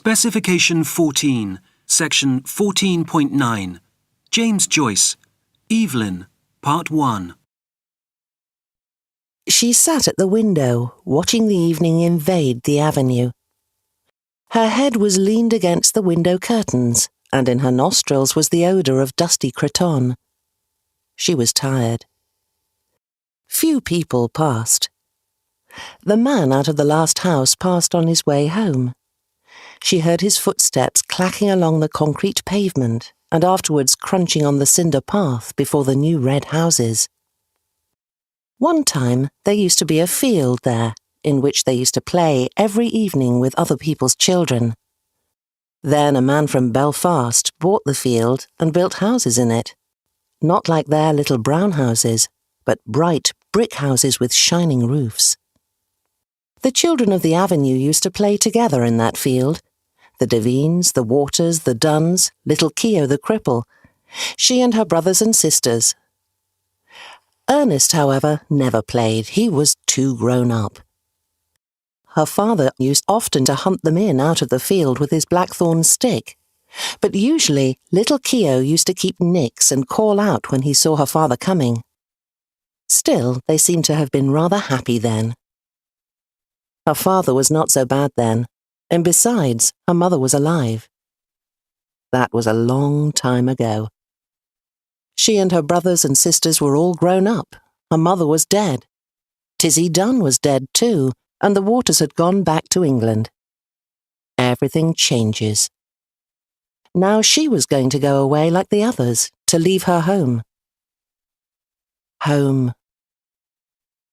Specification 14, Section 14.9. James Joyce, Eveline, Part 1. She sat at the window, watching the evening invade the avenue. Her head was leaned against the window curtains, and in her nostrils was the odour of dusty cretonne. She was tired. Few people passed. The man out of the last house passed on his way home. She heard his footsteps clacking along the concrete pavement and afterwards crunching on the cinder path before the new red houses. One time there used to be a field there, in which they used to play every evening with other people's children. Then a man from Belfast bought the field and built houses in it. Not like their little brown houses, but bright brick houses with shining roofs. The children of the avenue used to play together in that field. The Devines, the Waters, the Dunns, little Keogh the cripple. She and her brothers and sisters. Ernest, however, never played. He was too grown up. Her father used often to hunt them in out of the field with his blackthorn stick. But usually little Keogh used to keep nicks and call out when he saw her father coming. Still, they seemed to have been rather happy then. Her father was not so bad then, and besides, her mother was alive. That was a long time ago. She and her brothers and sisters were all grown up. Her mother was dead. Tizzie Dunn was dead too, and the Waters had gone back to England. Everything changes. Now she was going to go away like the others, to leave her home. Home.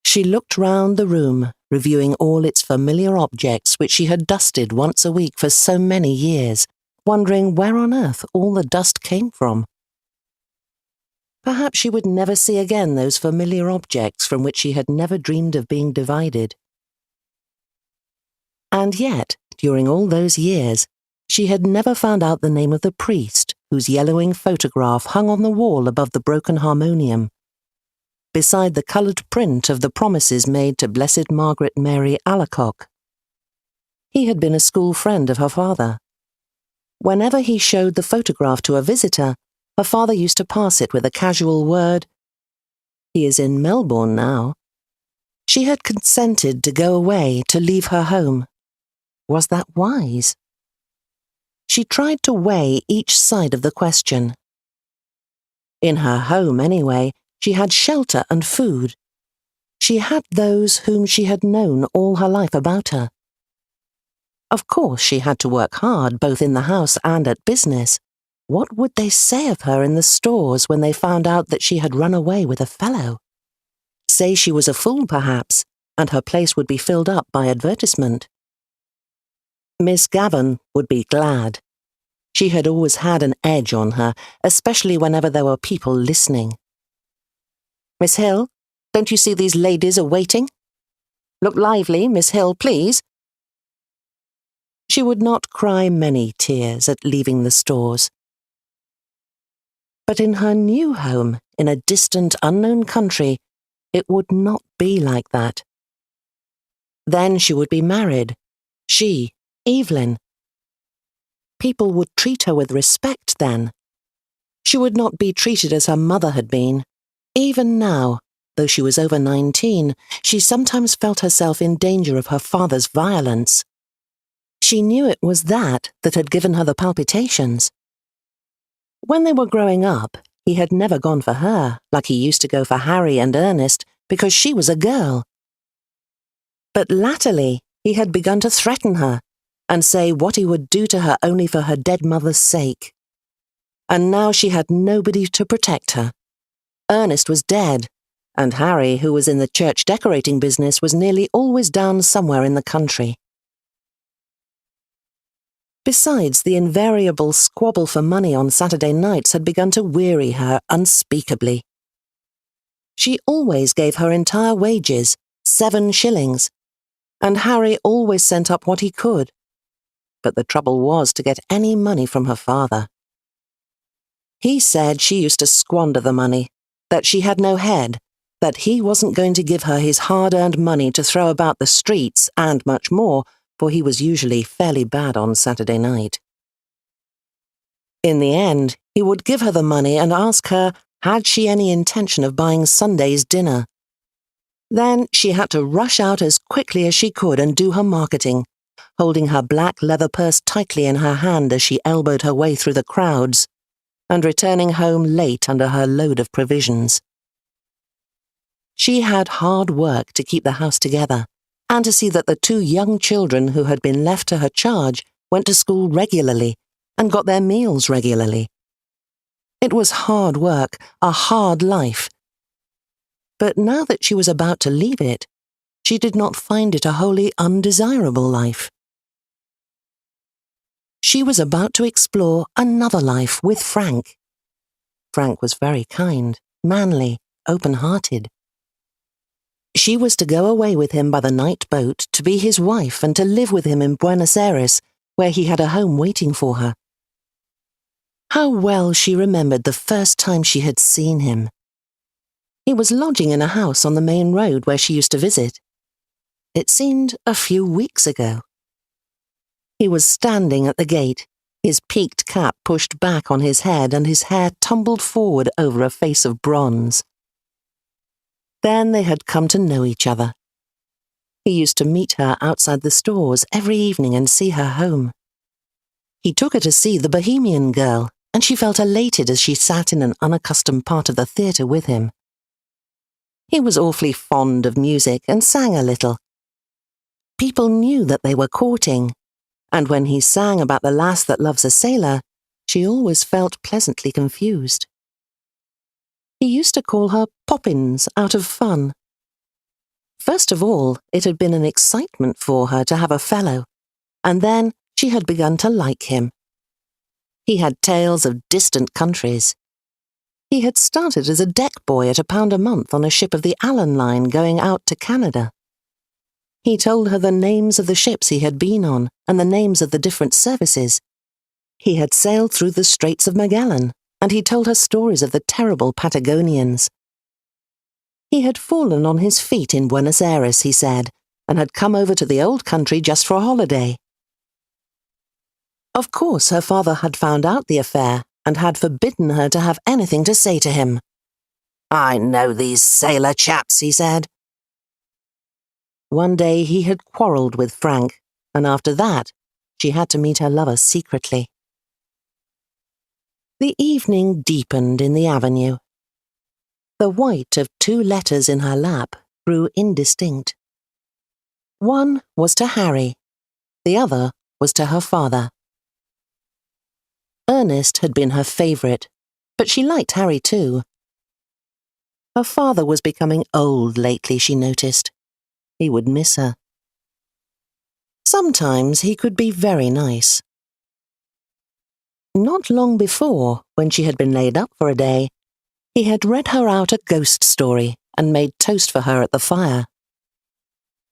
She looked round the room, reviewing all its familiar objects which she had dusted once a week for so many years, wondering where on earth all the dust came from. Perhaps she would never see again those familiar objects from which she had never dreamed of being divided. And yet, during all those years, she had never found out the name of the priest whose yellowing photograph hung on the wall above the broken harmonium, beside the coloured print of the promises made to Blessed Margaret Mary Alacoque. He had been a school friend of her father. Whenever he showed the photograph to a visitor, her father used to pass it with a casual word, "He is in Melbourne now." She had consented to go away, to leave her home. Was that wise? She tried to weigh each side of the question. In her home, anyway, she had shelter and food. She had those whom she had known all her life about her. Of course she had to work hard, both in the house and at business. What would they say of her in the stores when they found out that she had run away with a fellow? Say she was a fool, perhaps, and her place would be filled up by advertisement. Miss Gavin would be glad. She had always had an edge on her, especially whenever there were people listening. "Miss Hill, don't you see these ladies are waiting? Look lively, Miss Hill, please." She would not cry many tears at leaving the stores. But in her new home, in a distant, unknown country, it would not be like that. Then she would be married. She, Eveline. People would treat her with respect then. She would not be treated as her mother had been. Even now, though she was over 19, she sometimes felt herself in danger of her father's violence. She knew it was that had given her the palpitations. When they were growing up, he had never gone for her, like he used to go for Harry and Ernest, because she was a girl. But latterly, he had begun to threaten her, and say what he would do to her only for her dead mother's sake. And now she had nobody to protect her. Ernest was dead, and Harry, who was in the church decorating business, was nearly always down somewhere in the country. Besides, the invariable squabble for money on Saturday nights had begun to weary her unspeakably. She always gave her entire wages, 7 shillings, and Harry always sent up what he could. But the trouble was to get any money from her father. He said she used to squander the money, that she had no head, that he wasn't going to give her his hard-earned money to throw about the streets, and much more, for he was usually fairly bad on Saturday night. In the end, he would give her the money and ask her had she any intention of buying Sunday's dinner. Then she had to rush out as quickly as she could and do her marketing, holding her black leather purse tightly in her hand as she elbowed her way through the crowds, and returning home late under her load of provisions. She had hard work to keep the house together, and to see that the 2 young children who had been left to her charge went to school regularly and got their meals regularly. It was hard work, a hard life. But now that she was about to leave it, she did not find it a wholly undesirable life. She was about to explore another life with Frank. Frank was very kind, manly, open-hearted. She was to go away with him by the night boat to be his wife and to live with him in Buenos Aires, where he had a home waiting for her. How well she remembered the first time she had seen him. He was lodging in a house on the main road where she used to visit. It seemed a few weeks ago. He was standing at the gate, his peaked cap pushed back on his head and his hair tumbled forward over a face of bronze. Then they had come to know each other. He used to meet her outside the stores every evening and see her home. He took her to see The Bohemian Girl, and she felt elated as she sat in an unaccustomed part of the theatre with him. He was awfully fond of music and sang a little. People knew that they were courting, and when he sang about the lass that loves a sailor, she always felt pleasantly confused. He used to call her Poppins out of fun. First of all, it had been an excitement for her to have a fellow, and then she had begun to like him. He had tales of distant countries. He had started as a deck boy at £1 a month on a ship of the Allen Line going out to Canada. He told her the names of the ships he had been on and the names of the different services. He had sailed through the Straits of Magellan, and he told her stories of the terrible Patagonians. He had fallen on his feet in Buenos Aires, he said, and had come over to the old country just for a holiday. Of course, her father had found out the affair and had forbidden her to have anything to say to him. "I know these sailor chaps," he said. One day he had quarrelled with Frank, and after that, she had to meet her lover secretly. The evening deepened in the avenue. The white of 2 letters in her lap grew indistinct. One was to Harry, the other was to her father. Ernest had been her favourite, but she liked Harry too. Her father was becoming old lately, she noticed. He would miss her. Sometimes he could be very nice. Not long before, when she had been laid up for a day, he had read her out a ghost story and made toast for her at the fire.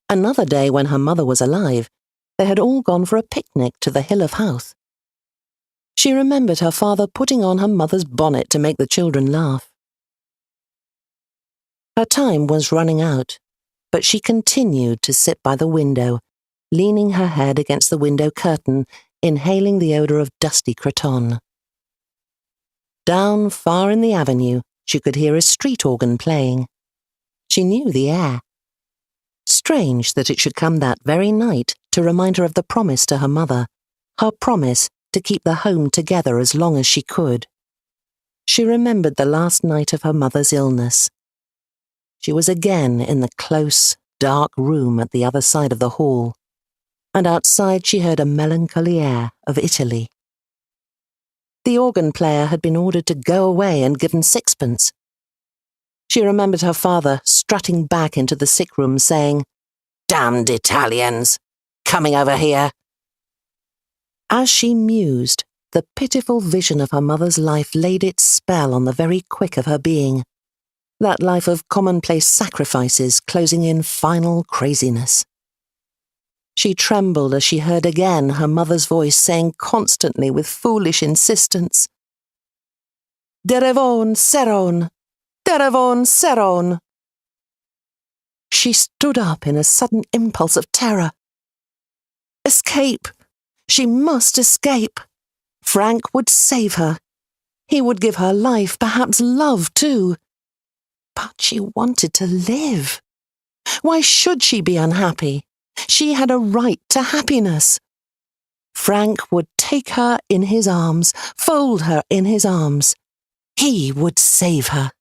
Another day, when her mother was alive, they had all gone for a picnic to the Hill of Howth. She remembered her father putting on her mother's bonnet to make the children laugh. Her time was running out, but she continued to sit by the window, leaning her head against the window curtain, inhaling the odour of dusty cretonne. Down far in the avenue, she could hear a street organ playing. She knew the air. Strange that it should come that very night to remind her of the promise to her promise to keep the home together as long as she could. She remembered the last night of her mother's illness. She was again in the close, dark room at the other side of the hall, and outside she heard a melancholy air of Italy. The organ player had been ordered to go away and given 6pence. She remembered her father strutting back into the sick room saying, "Damned Italians! Coming over here!" As she mused, the pitiful vision of her mother's life laid its spell on the very quick of her being, that life of commonplace sacrifices closing in final craziness. She trembled as she heard again her mother's voice saying constantly with foolish insistence, "Derevon Seron! Derevon Seron!" She stood up in a sudden impulse of terror. Escape! She must escape! Frank would save her. He would give her life, perhaps love too. But she wanted to live. Why should she be unhappy? She had a right to happiness. Frank would take her in his arms, fold her in his arms. He would save her.